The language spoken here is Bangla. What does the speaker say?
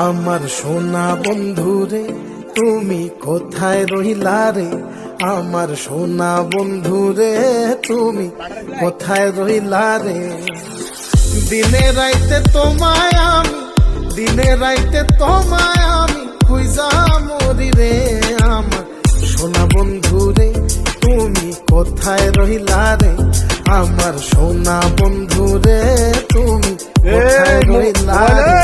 আমার সোনা বন্ধুরে তুমি কোথায় রহিলা রে, আমার সোনা বন্ধুরে তুমি কোথায় রহিলা রে। দিনে রাইতে তোমায় আমি, দিনে রাইতে তোমায় আমি খুঁজা মরি রে। আমার সোনা বন্ধুরে তুমি কোথায় রহিলা রে, আমার সোনা বন্ধুরে তুমি কোথায় রহিলা রে।